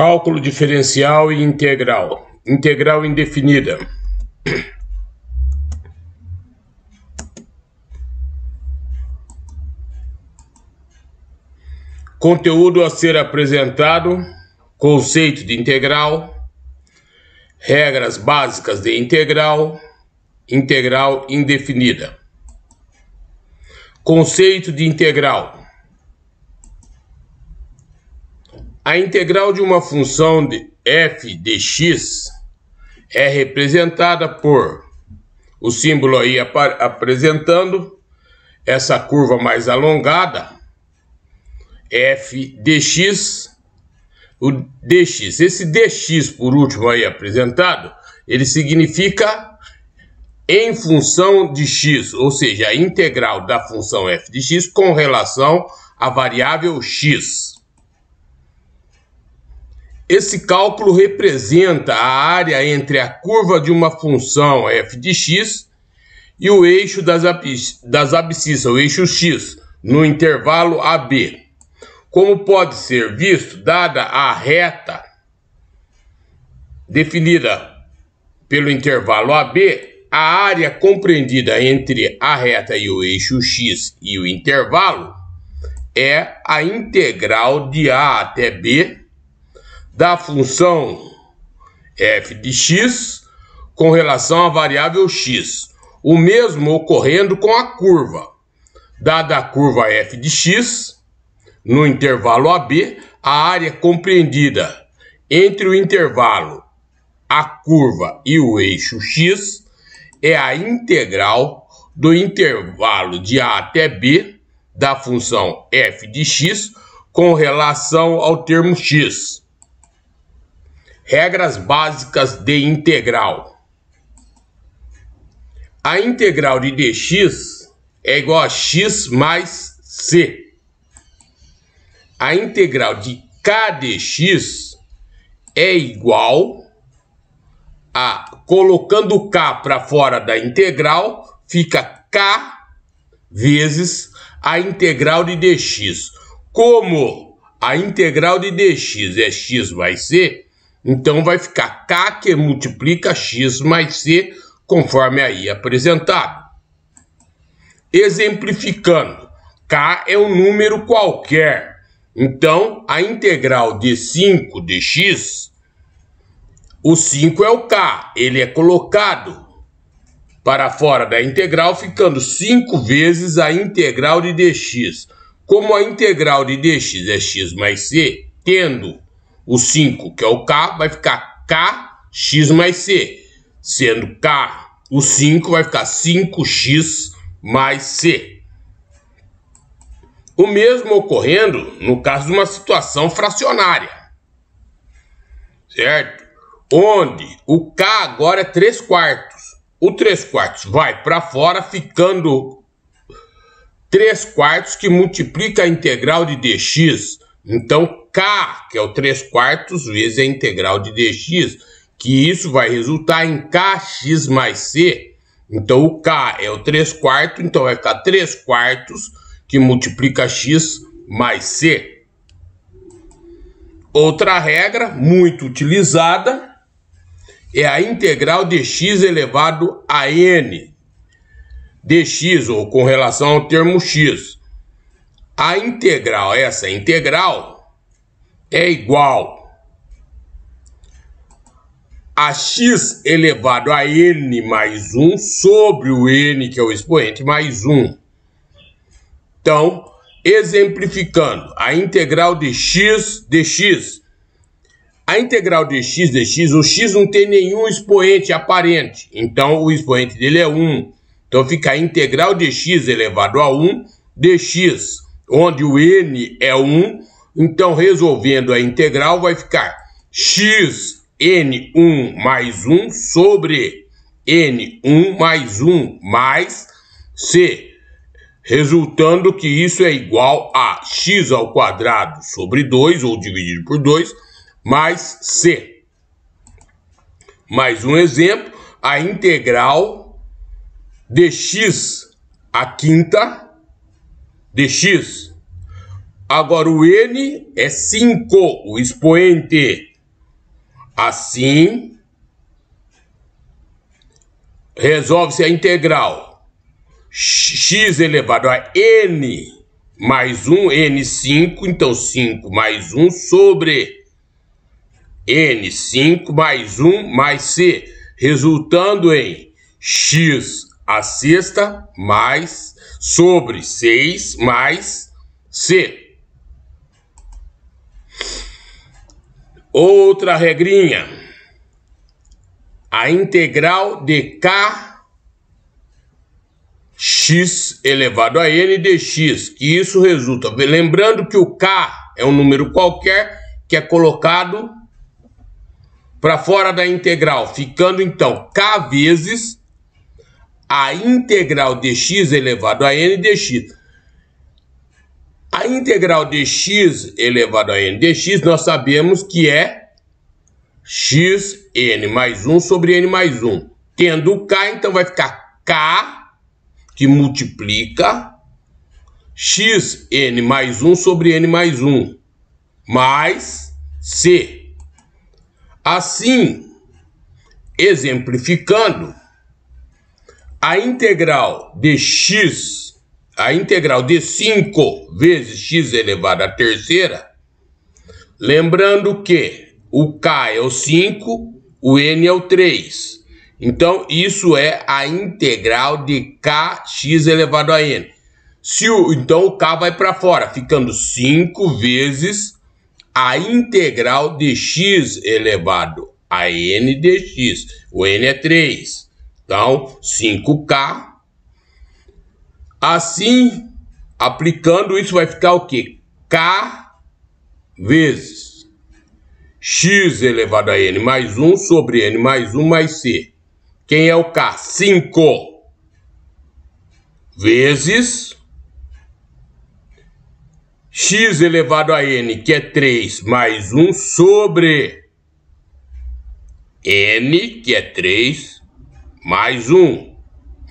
Cálculo diferencial e integral. Integral indefinida. Conteúdo a ser apresentado, conceito de integral, regras básicas de integral, integral indefinida. Conceito de integral. A integral de uma função de f de x é representada por o símbolo aí apresentando essa curva mais alongada, f dx, o dx. Esse dx, por último aí apresentado, ele significa em função de x, ou seja, a integral da função f de x com relação à variável x. Esse cálculo representa a área entre a curva de uma função f de x e o eixo das abscissas, o eixo x, no intervalo AB. Como pode ser visto, dada a reta definida pelo intervalo AB, a área compreendida entre a reta e o eixo x e o intervalo é a integral de A até B da função f de x com relação à variável x. O mesmo ocorrendo com a curva. Dada a curva f de x, no intervalo AB, a área compreendida entre o intervalo, a curva e o eixo x é a integral do intervalo de A até B da função f de x com relação ao termo x. Regras básicas de integral. A integral de dx é igual a x mais c. A integral de k dx é igual a, colocando o k para fora da integral, fica k vezes a integral de dx. Como a integral de dx é x mais c, então vai ficar k que multiplica x mais c, conforme aí apresentado. Exemplificando, k é um número qualquer. Então, a integral de 5 de x, o 5 é o k, ele é colocado para fora da integral, ficando 5 vezes a integral de dx. Como a integral de dx é x mais c, tendo o 5, que é o k, vai ficar kx mais c. Sendo k o 5, vai ficar 5x mais c. O mesmo ocorrendo no caso de uma situação fracionária, certo? Onde o k agora é 3/4. O 3/4 vai para fora, ficando 3/4 que multiplica a integral de dx. Então, k, que é o 3/4 vezes a integral de dx, que isso vai resultar em kx mais c. Então, o k é o 3/4, então vai ficar 3/4 que multiplica x mais c. Outra regra muito utilizada é a integral de x elevado a n dx, ou com relação ao termo x. A integral, essa integral, é igual a x elevado a n mais 1 sobre o n, que é o expoente, mais 1. Então, exemplificando, a integral de x dx. A integral de x dx, o x não tem nenhum expoente aparente, então o expoente dele é 1. Então fica a integral de x elevado a 1 dx, onde o n é 1, então resolvendo a integral vai ficar x n1 mais 1 sobre n1 mais 1 mais c, resultando que isso é igual a x ao quadrado sobre 2, ou dividido por 2, mais c. Mais um exemplo, a integral de x à quinta dx. Agora o n é 5, o expoente Assim, resolve-se a integral x elevado a n mais 1, n5, então 5 mais 1 sobre n5 mais 1 mais c, resultando em x à sexta mais sobre 6 mais c. Outra regrinha, a integral de k x elevado a n dx, que isso resulta, lembrando que o k é um número qualquer que é colocado para fora da integral, ficando então k vezes a integral de x elevado a n dx. A integral de x elevado a n dx nós sabemos que é xn mais 1 sobre n mais 1. Tendo o k, então vai ficar k, que multiplica, xn mais 1 sobre n mais 1, mais c. Assim, exemplificando, a integral de x, a integral de 5 vezes x elevado à terceira, lembrando que o k é o 5, o n é o 3. Então, isso é a integral de kx elevado a n. Então, o k vai para fora, ficando 5 vezes a integral de x elevado a n dx. O n é 3. Então, 5k. Assim, aplicando isso, vai ficar o quê? K vezes x elevado a n mais 1 sobre n mais 1 mais c. Quem é o k? 5 vezes x elevado a n, que é 3, mais 1 sobre n, que é 3, mais 1,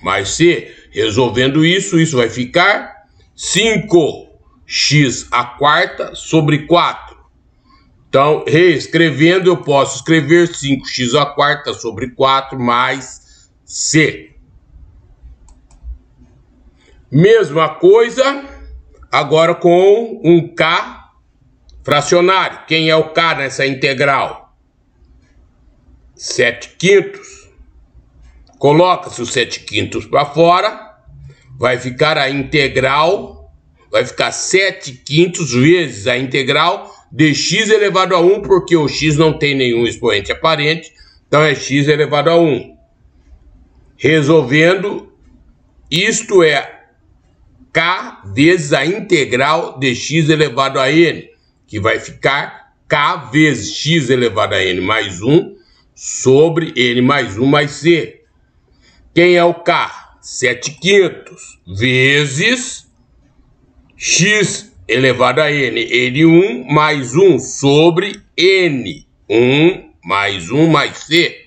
mais c. Resolvendo isso, isso vai ficar 5x à quarta sobre 4. Então, reescrevendo, eu posso escrever 5x à quarta sobre 4 mais c. Mesma coisa, agora com um k fracionário. Quem é o k nessa integral? 7/5. Coloca-se os 7/5 para fora, vai ficar a integral, vai ficar 7/5 vezes a integral de x elevado a 1, porque o x não tem nenhum expoente aparente, então é x elevado a 1. Resolvendo, isto é k vezes a integral de x elevado a n, que vai ficar k vezes x elevado a n mais 1 sobre n mais 1 mais c. Quem é o k? 7/5 vezes x elevado a n, n1 mais 1 sobre n, 1 mais 1 mais c.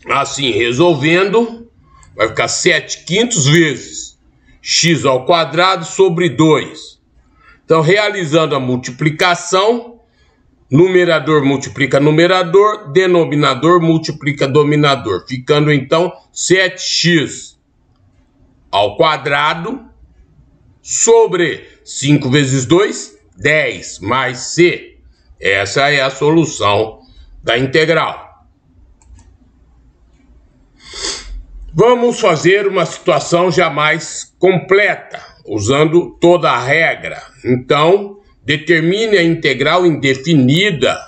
Assim, resolvendo, vai ficar 7/5 vezes x ao quadrado sobre 2. Então, realizando a multiplicação, numerador multiplica numerador, denominador multiplica dominador, ficando então 7x ao quadrado sobre 5 vezes 2, 10, mais c. Essa é a solução da integral. Vamos fazer uma situação já mais completa, usando toda a regra. Então, determine a integral indefinida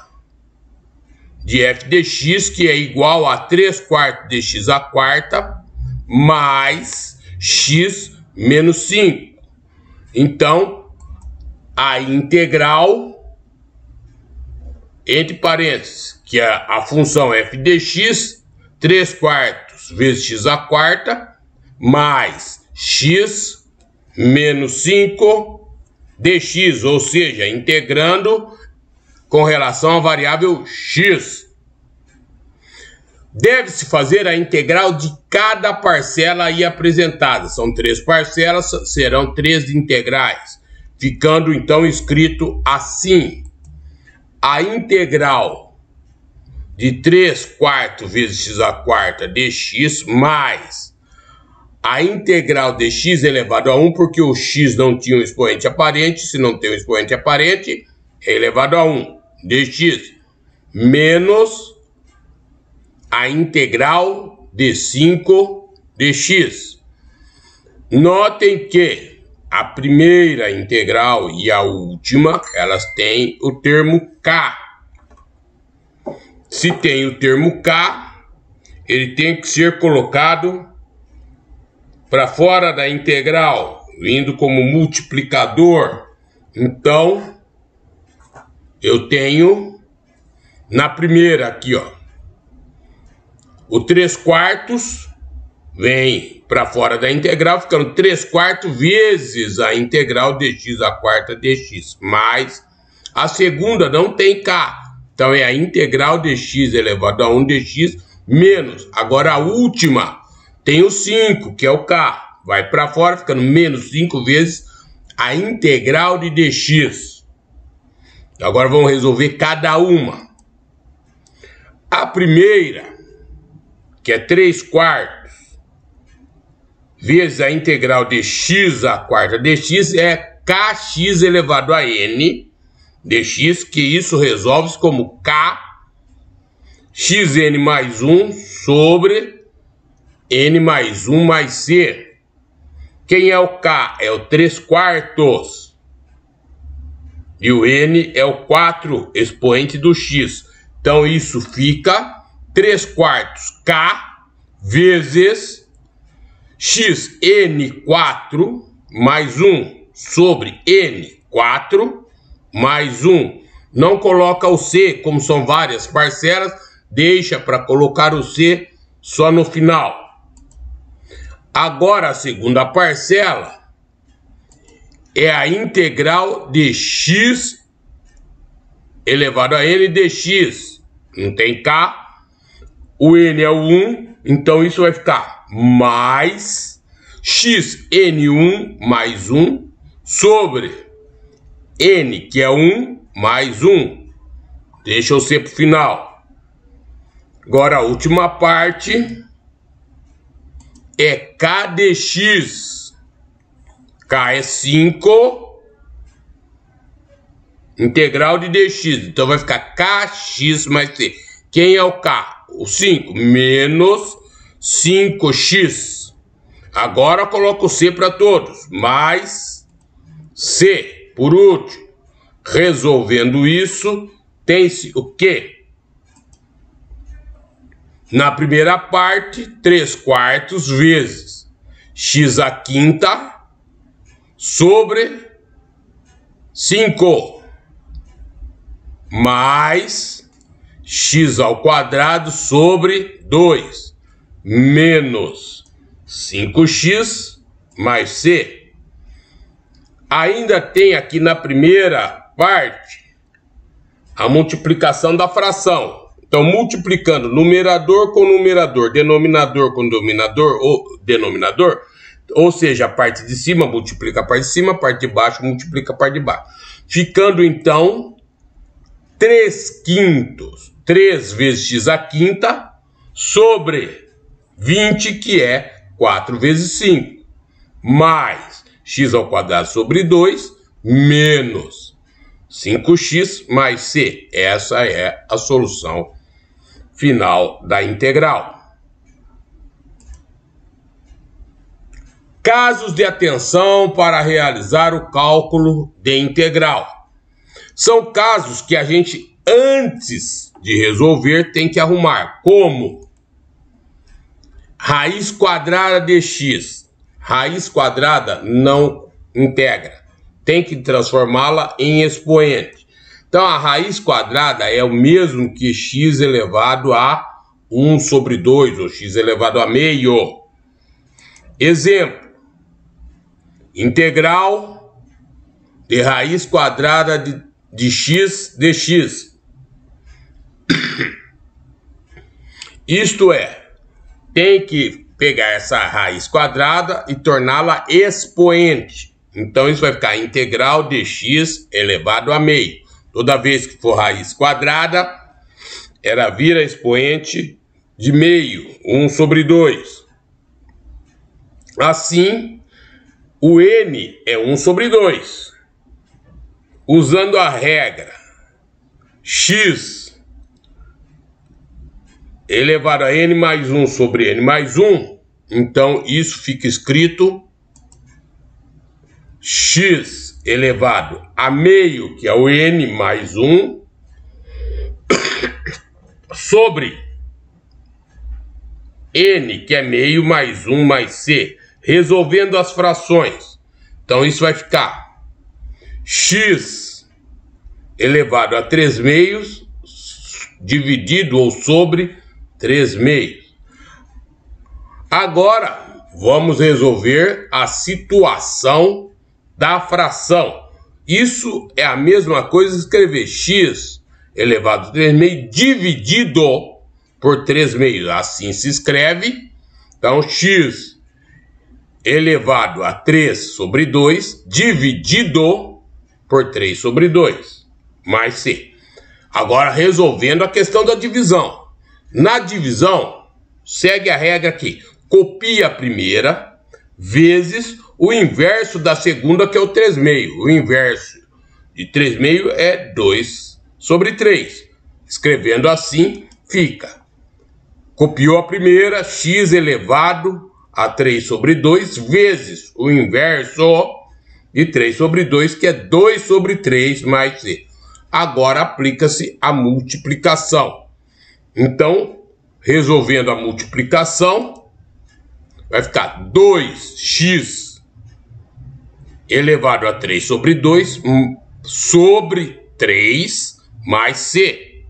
de f de x, que é igual a 3/4 de x à quarta, mais x menos 5. Então, a integral, entre parênteses, que é a função f de x, 3/4 vezes x à quarta, mais x menos 5 dx, ou seja, integrando com relação à variável x. Deve-se fazer a integral de cada parcela aí apresentada. São 3 parcelas, serão 3 integrais, ficando então escrito assim: a integral de 3/4 vezes x² dx mais a integral de x elevado a 1, porque o x não tinha um expoente aparente. Se não tem um expoente aparente, é elevado a 1 dx, menos a integral de 5 dx. Notem que a primeira integral e a última, elas têm o termo k. Se tem o termo k, ele tem que ser colocado para fora da integral, vindo como multiplicador. Então, eu tenho na primeira aqui, ó, o 3/4 vem para fora da integral, ficando 3/4 vezes a integral de x² dx, mais a segunda não tem k, então é a integral de x elevado a 1 dx, menos, agora a última tem o 5, que é o k, vai para fora, ficando menos 5 vezes a integral de dx. Agora vamos resolver cada uma. A primeira, que é 3/4 vezes a integral de x² dx, é kx elevado a n dx, que isso resolve-se como k xn mais 1 sobre n mais 1 mais c. Quem é o k? É o 3/4. E o n é o 4 expoente do x. Então isso fica 3/4 k vezes x n4 mais 1 sobre n4 mais 1. Não coloca o c, como são várias parcelas, deixa para colocar o c só no final. Agora a segunda parcela é a integral de x elevado a n dx. Não tem k, o n é o 1, então isso vai ficar mais x n1 mais 1 sobre n, que é 1, mais 1. Deixa o c para o final. Agora a última parte é k dx. K é 5, integral de dx. Então vai ficar kx mais c. Quem é o k? O 5, menos 5x. Agora coloco o c para todos, mais c. Por último, resolvendo isso, tem-se o quê? Na primeira parte, 3/4 vezes x² sobre 5 mais x² sobre 2 menos 5x mais c. Ainda tem aqui na primeira parte a multiplicação da fração. Então, multiplicando numerador com numerador, denominador com denominador, ou seja, a parte de cima multiplica a parte de cima, a parte de baixo multiplica a parte de baixo. Ficando, então, 3/5, 3 vezes x² sobre 20, que é 4 vezes 5, mais x² sobre 2, menos 5x mais c. Essa é a solução final da integral. Casos de atenção para realizar o cálculo de integral. São casos que a gente, antes de resolver, tem que arrumar, como raiz quadrada de x. Raiz quadrada não integra, tem que transformá-la em expoente. Então, a raiz quadrada é o mesmo que x elevado a 1 sobre 2, ou x elevado a meio. Exemplo: integral de raiz quadrada de x dx. Isto é, tem que pegar essa raiz quadrada e torná-la expoente. Então, isso vai ficar integral de x elevado a meio. Toda vez que for raiz quadrada, vira expoente de meio, 1 sobre 2. Assim, o n é 1 sobre 2. Usando a regra x elevado a n mais 1 sobre n mais 1, então isso fica escrito x elevado a meio, que é o n mais 1, sobre n, que é meio, mais 1 mais c, resolvendo as frações. Então isso vai ficar x elevado a 3 meios dividido ou sobre 3 meios. Agora vamos resolver a situação da fração. Isso é a mesma coisa escrever x elevado a 3 meios dividido por 3 meios. Assim se escreve. Então, x elevado a 3 sobre 2 dividido por 3 sobre 2, mais c. Agora, resolvendo a questão da divisão. Na divisão, segue a regra aqui. Copia a primeira vezes o inverso da segunda, que é o 3 meios. O inverso de 3 meios é 2 sobre 3. Escrevendo assim, fica. Copiou a primeira, x elevado a 3 sobre 2, vezes o inverso de 3 sobre 2, que é 2 sobre 3 mais c. Agora aplica-se a multiplicação. Então, resolvendo a multiplicação, vai ficar 2x elevado a 3 sobre 2 sobre 3 mais c.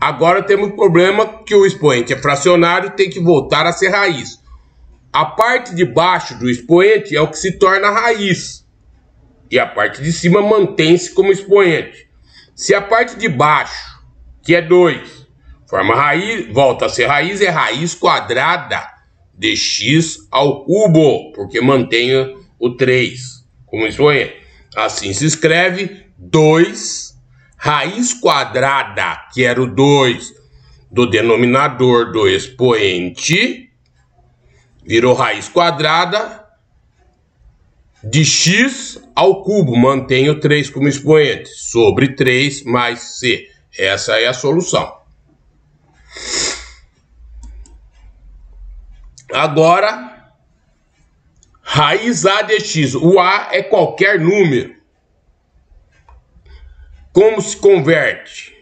Agora temos um problema que o expoente é fracionário, tem que voltar a ser raiz. A parte de baixo do expoente é o que se torna raiz. E a parte de cima mantém-se como expoente. Se a parte de baixo, que é 2, forma raiz, volta a ser raiz, é raiz quadrada de x ao cubo, porque mantém o 3 como expoente. Assim se escreve 2 raiz quadrada, que era o 2 do denominador do expoente, virou raiz quadrada de x ao cubo, mantém o 3 como expoente, sobre 3 mais c. Essa é a solução. Agora, raiz a de x. O a é qualquer número. Como se converte?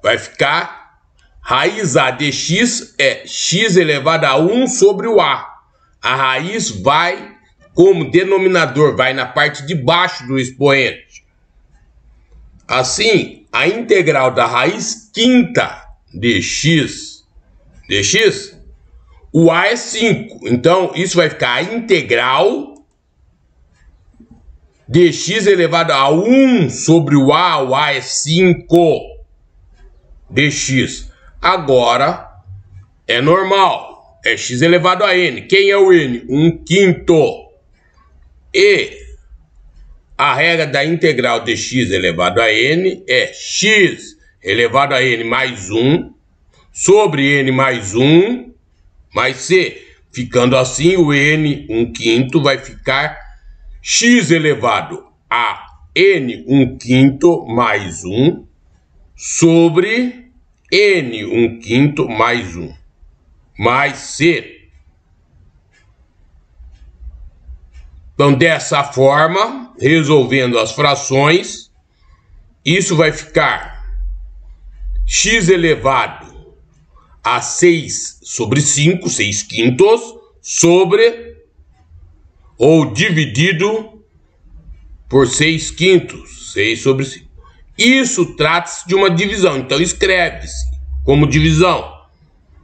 Vai ficar raiz a de x é x elevado a 1 sobre o a. A raiz vai, como denominador, vai na parte de baixo do expoente. Assim, a integral da raiz quinta de x, o a é 5. Então, isso vai ficar a integral dx elevado a 1 sobre o a é 5 dx. Agora, é normal, é x elevado a n. Quem é o n? 1/5. E a regra da integral de x elevado a n é x elevado a n mais 1 sobre n mais 1 mais c. Ficando assim, o n 1/5 vai ficar x elevado a n 1/5 mais 1 sobre n 1/5 mais 1 mais c. Então, dessa forma, resolvendo as frações, isso vai ficar x elevado a 6 sobre 5, 6/5, sobre ou dividido por 6/5, 6 sobre 5. Isso trata-se de uma divisão, então escreve-se como divisão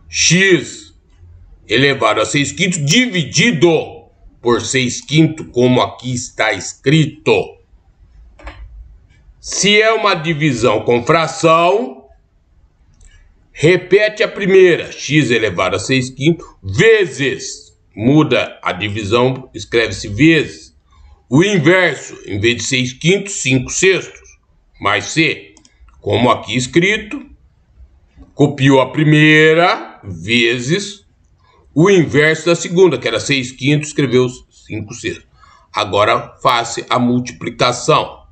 x elevado a 6/5 dividido por 6/5, como aqui está escrito. Se é uma divisão com fração, repete a primeira, x elevado a 6/5 vezes, muda a divisão, escreve-se vezes, o inverso, em vez de 6/5, 5/6, mais c. como aqui escrito, copiou a primeira vezes o inverso da segunda, que era 6/5, escreveu 5/6. Agora faça a multiplicação.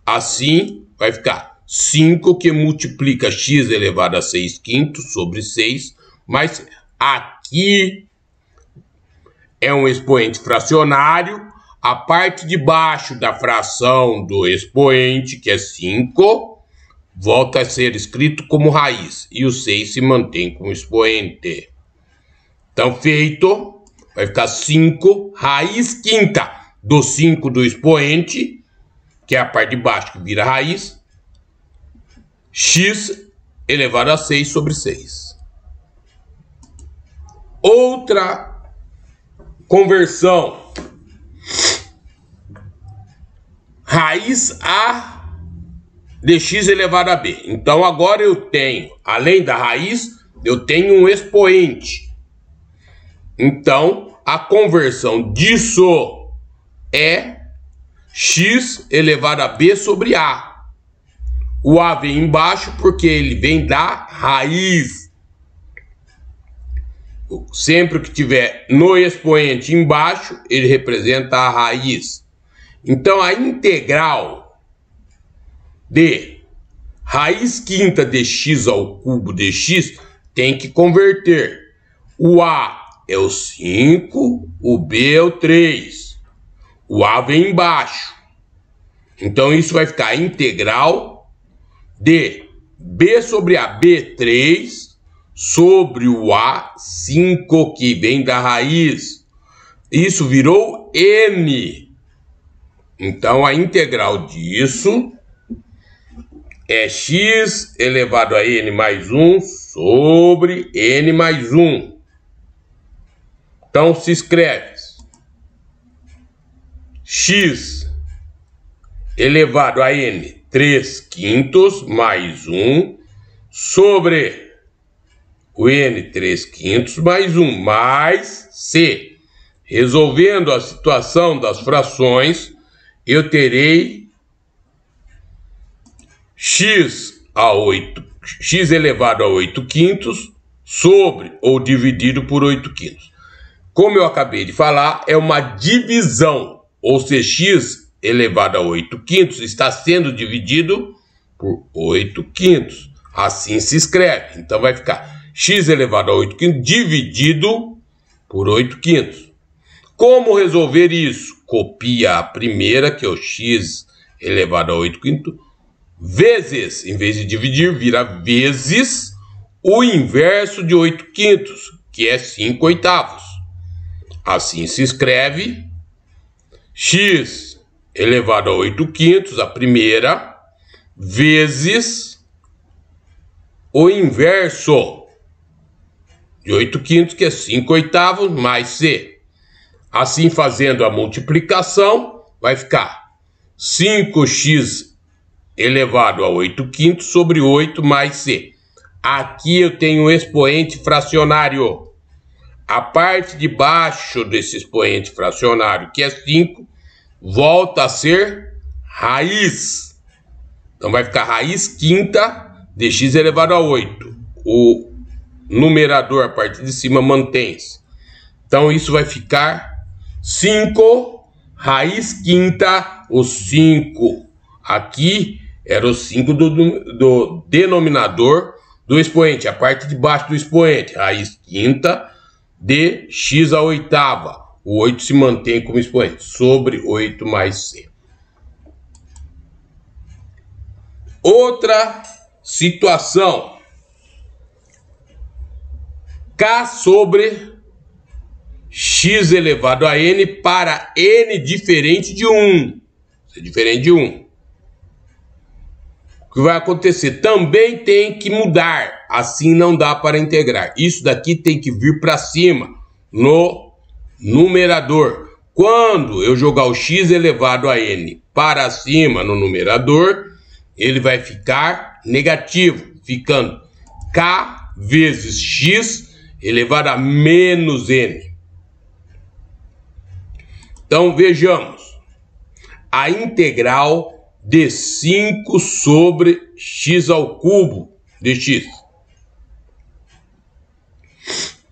Assim vai ficar 5 que multiplica x elevado a 6/5 sobre 6, mas aqui é um expoente fracionário. A parte de baixo da fração do expoente, que é 5, volta a ser escrito como raiz. E o 6 se mantém como expoente. Então, feito, vai ficar 5 raiz quinta do 5 do expoente, que é a parte de baixo que vira raiz, x elevado a 6 sobre 6. Outra conversão. Raiz a de x elevado a b. Então, agora eu tenho, além da raiz, eu tenho um expoente. Então, a conversão disso é x elevado a b sobre a. O a vem embaixo porque ele vem da raiz. Sempre que tiver no expoente embaixo, ele representa a raiz. Então, a integral de raiz quinta de x ao cubo de x tem que converter. O a é o 5, o b é o 3. O a vem embaixo. Então, isso vai ficar a integral de b sobre a b3 sobre o a 5 que vem da raiz. Isso virou n. Então, a integral disso é x elevado a n mais 1 sobre n mais 1. Então, se escreve x elevado a n 3/5 mais 1 sobre o n 3/5 mais 1 mais c. Resolvendo a situação das frações, eu terei x elevado a 8/5 sobre ou dividido por 8/5. Como eu acabei de falar, é uma divisão, ou seja, x elevado a 8/5 está sendo dividido por 8/5. Assim se escreve. Então vai ficar x elevado a 8/5 dividido por 8/5. Como resolver isso? Copia a primeira, que é o x elevado a 8/5, vezes, em vez de dividir, vira vezes o inverso de 8/5, que é 5/8. Assim se escreve x elevado a 8/5, a primeira, vezes o inverso de 8/5, que é 5/8, mais c. Assim, fazendo a multiplicação, vai ficar 5x elevado a 8/5 sobre 8 mais c. Aqui eu tenho um expoente fracionário. A parte de baixo desse expoente fracionário, que é 5, volta a ser raiz. Então vai ficar raiz quinta de x elevado a 8. O numerador, a parte de cima, mantém-se. Então isso vai ficar 5 raiz quinta, o 5 aqui era o 5 do denominador do expoente, a parte de baixo do expoente, raiz quinta de x à oitava. O 8 se mantém como expoente, sobre 8 mais c. Outra situação. K sobre x elevado a n para n diferente de 1. Isso é diferente de 1. O que vai acontecer? Também tem que mudar. Assim não dá para integrar. Isso daqui tem que vir para cima, no numerador. Quando eu jogar o x elevado a n para cima no numerador, ele vai ficar negativo, ficando k vezes x elevado a menos n. Então, vejamos. A integral de 5 sobre x ao cubo dx.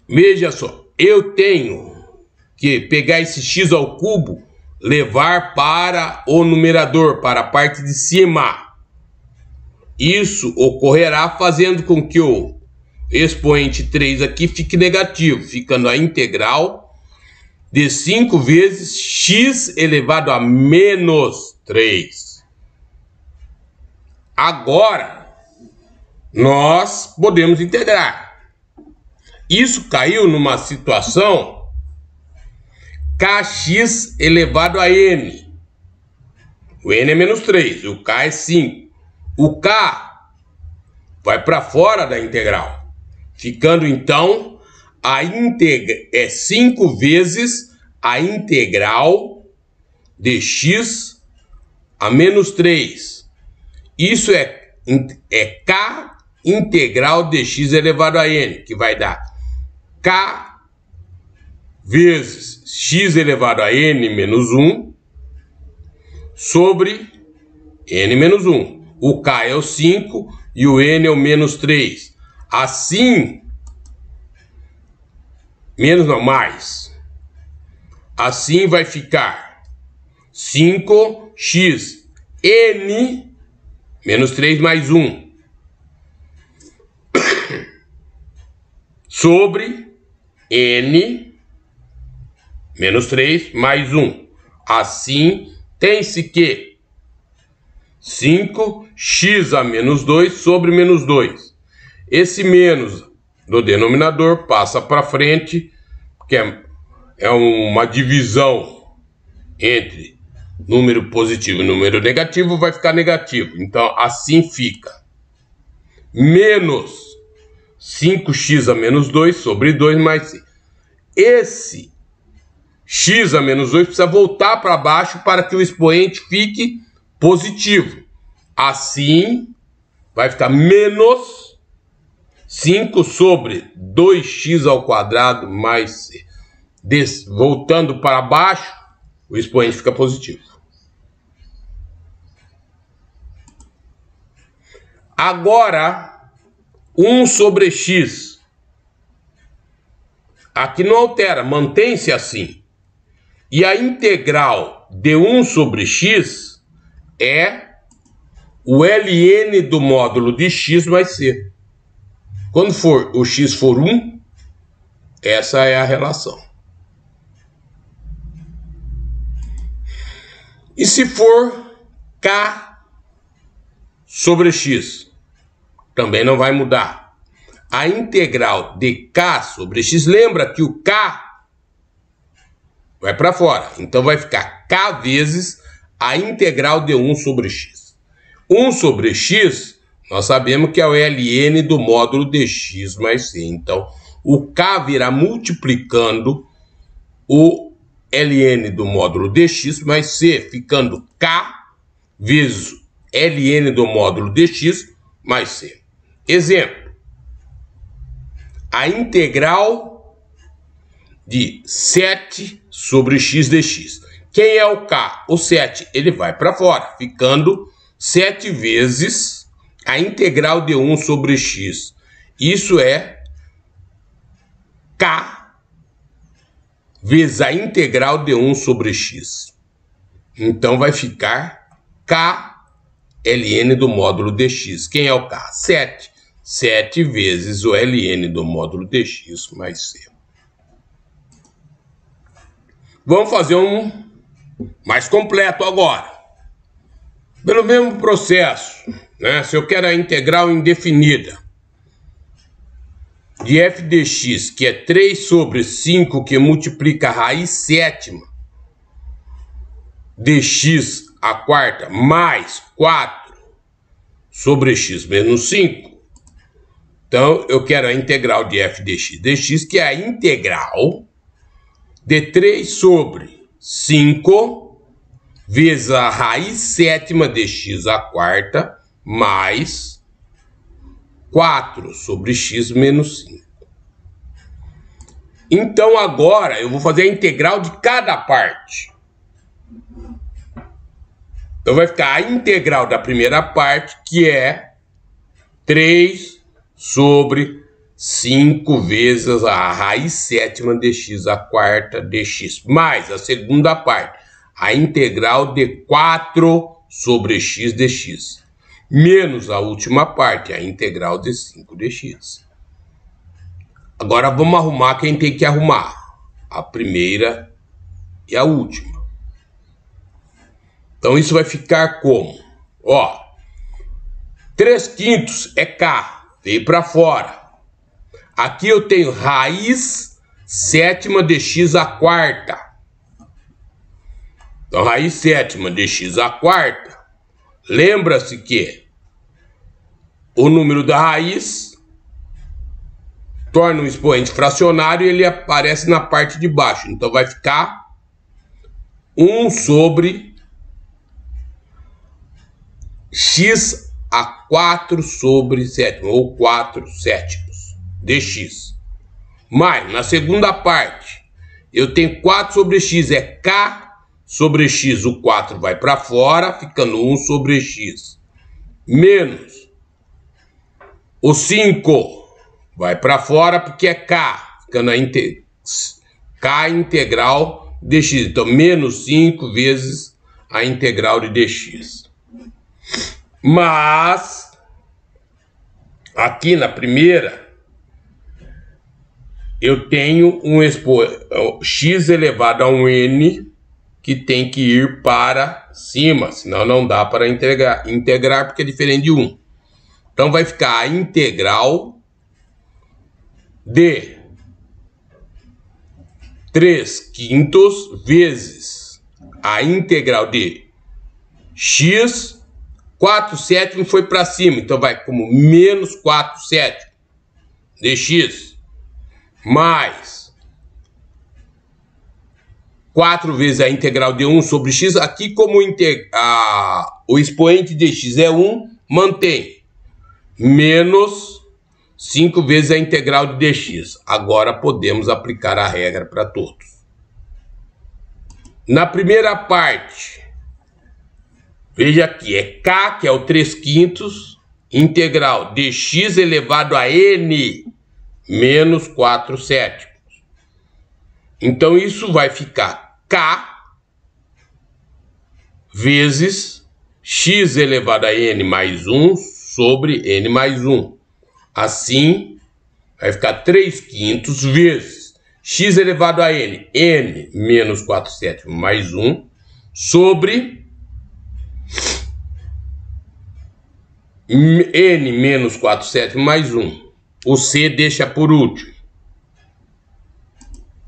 Veja só, eu tenho que pegar esse x ao cubo, levar para o numerador, para a parte de cima. Isso ocorrerá fazendo com que o expoente 3 aqui fique negativo, ficando a integral de 5 vezes x elevado a menos 3. Agora, nós podemos integrar. Isso caiu numa situação kx elevado a n. O n é menos 3, o k é 5. O k vai para fora da integral, ficando então é 5 vezes a integral de x a menos 3. Isso é k integral de x elevado a n, que vai dar k vezes x elevado a n menos 1 sobre n menos 1. O k é o 5 e o n é o menos 3. Assim, menos não, mais. Assim vai ficar 5x n menos 3 mais 1 sobre n menos 3 mais 1. Assim, tem-se que 5x a menos 2 sobre menos 2. Esse menos do denominador passa para frente, porque é uma divisão entre número positivo e número negativo, vai ficar negativo. Então, assim fica menos 5x a menos 2 sobre 2 mais c. Esse x a menos 2 precisa voltar para baixo para que o expoente fique positivo. Assim, vai ficar menos 5 sobre 2x ao quadrado mais c. Voltando para baixo, o expoente fica positivo. Agora, 1 sobre x. Aqui não altera, mantém-se assim. E a integral de 1 sobre x é o ln do módulo de x mais c. Quando o x for 1, essa é a relação. E se for k sobre x, também não vai mudar. A integral de k sobre x, lembra que o k vai para fora. Então vai ficar k vezes a integral de 1 sobre x. 1 sobre x, nós sabemos que é o ln do módulo de x mais c. Então, o k virá multiplicando o ln do módulo de x mais c, ficando k vezes ln do módulo de x mais c. Exemplo. A integral de 7 sobre x dx. Quem é o k? O 7. Ele vai para fora, ficando 7 vezes a integral de 1 sobre x. Isso é k vezes a integral de 1 sobre x. Então vai ficar k ln do módulo dx. Quem é o k? 7. 7 vezes o ln do módulo dx mais c. Vamos fazer um mais completo agora. Pelo mesmo processo, né? Se eu quero a integral indefinida de f dx, que é 3 sobre 5, que multiplica a raiz sétima de x a quarta, mais 4 sobre x menos 5. Então, eu quero a integral de f dx, que é a integral de 3 sobre 5 vezes a raiz sétima de x a quarta, mais 4 sobre x menos 5. Então, agora, eu vou fazer a integral de cada parte. Então vai ficar a integral da primeira parte, que é 3 sobre 5 vezes a raiz sétima de x à quarta dx, mais a segunda parte, a integral de 4 sobre x dx, menos a última parte, a integral de 5 dx. Agora vamos arrumar quem tem que arrumar, a primeira e a última. Então isso vai ficar como? Ó, 3/5 é k, veio para fora. Aqui eu tenho raiz sétima de x à quarta. Então raiz sétima de x à quarta, lembra-se que o número da raiz torna um expoente fracionário e ele aparece na parte de baixo. Então vai ficar 1 sobre x a 4 sobre sétima, ou 4 sétimos dx. Mas, na segunda parte, eu tenho 4 sobre x, é k sobre x, o 4 vai para fora, ficando 1 sobre x, menos o 5 vai para fora, porque é k, ficando a k integral dx. Então, menos 5 vezes a integral de dx. Mas, aqui na primeira, eu tenho um x elevado a um n que tem que ir para cima, senão não dá para integrar porque é diferente de 1. Então vai ficar a integral de 3/5 vezes a integral de x, 4 sétimos foi para cima, então vai como menos 4 sétimos dx, mais 4 vezes a integral de 1 sobre x. Aqui, como o expoente de x é 1, mantém, menos 5 vezes a integral de dx. Agora podemos aplicar a regra para todos. Na primeira parte, veja aqui, é k, que é o 3/5, integral de x elevado a n menos 4 sétimos. Então, isso vai ficar k vezes x elevado a n mais 1 sobre n mais 1. Assim, vai ficar 3/5 vezes x elevado a n, n menos 4 sétimos mais 1, sobre n menos 4 sétimos mais 1. O c deixa por último.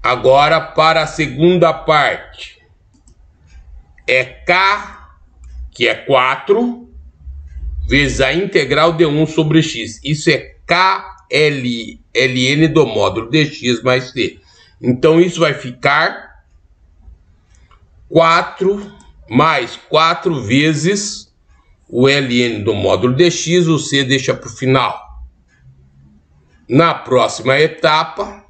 Agora, para a segunda parte, é k, que é 4, vezes a integral de 1 sobre x. Isso é ln do módulo dx mais c. Então, isso vai ficar 4 mais 4 vezes o ln do módulo dx, o c deixa para o final. Na próxima etapa,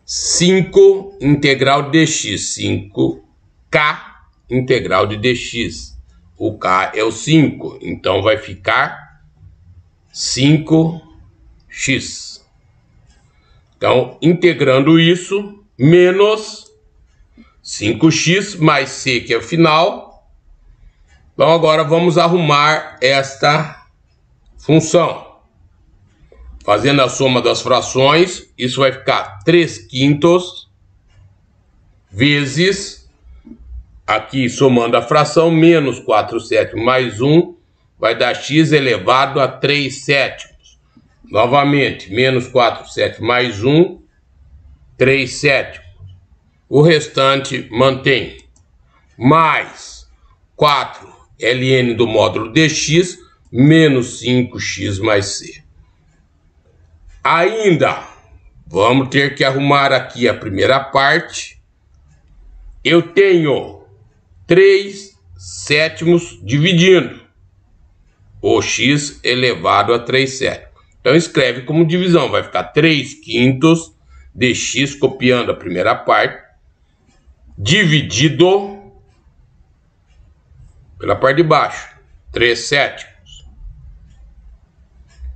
5 integral de dx, 5k integral de dx. O k é o 5, então vai ficar 5x. Então, integrando isso, menos 5x mais c, que é o final. Então, agora vamos arrumar esta função. Fazendo a soma das frações, isso vai ficar 3/5 vezes, aqui somando a fração, menos 4 sétimos mais 1, vai dar x elevado a 3 sétimos. Novamente, menos 4 sétimos mais 1, 3 sétimos. O restante mantém. Mais 4 ln do módulo dx, menos 5x mais c. Ainda, vamos ter que arrumar aqui a primeira parte. Eu tenho 3 sétimos dividindo o x elevado a 3 sétimos. Então, escreve como divisão. Vai ficar 3/5 de x, copiando a primeira parte, dividido pela parte de baixo, 3/7.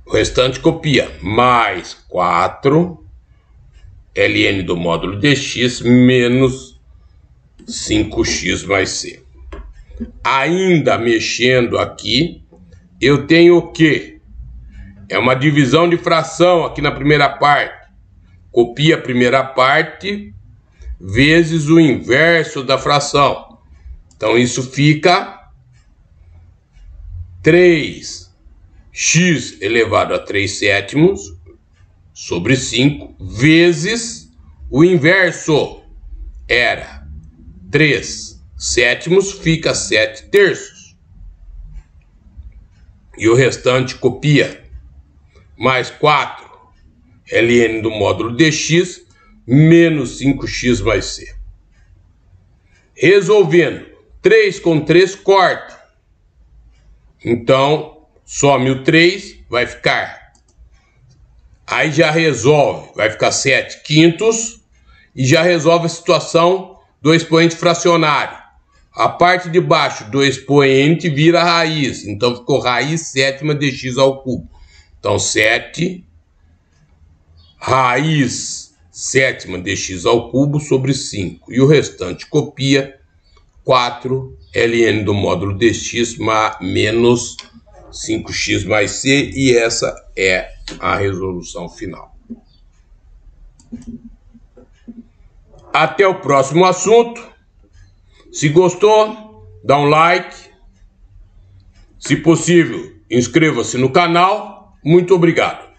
O restante copia, mais 4 ln do módulo dx menos 5x mais c. Ainda mexendo aqui, eu tenho o quê? É uma divisão de fração aqui na primeira parte. Copia a primeira parte vezes o inverso da fração. Então isso fica 3x elevado a 3/7 sobre 5 vezes o inverso. Era 3/7, fica 7/3. E o restante copia, mais 4 ln do módulo dx menos 5x mais c. Resolvendo, 3 com 3 corta. Então, some o 3, vai ficar. Aí já resolve, vai ficar 7/5 e já resolve a situação do expoente fracionário. A parte de baixo do expoente vira raiz, então ficou raiz 7ª de x ao cubo. Então 7 raiz 7ª de x ao cubo sobre 5. E o restante copia 4 ln do módulo dx menos 5x mais c. E essa é a resolução final. Até o próximo assunto. Se gostou, dá um like. Se possível, inscreva-se no canal. Muito obrigado.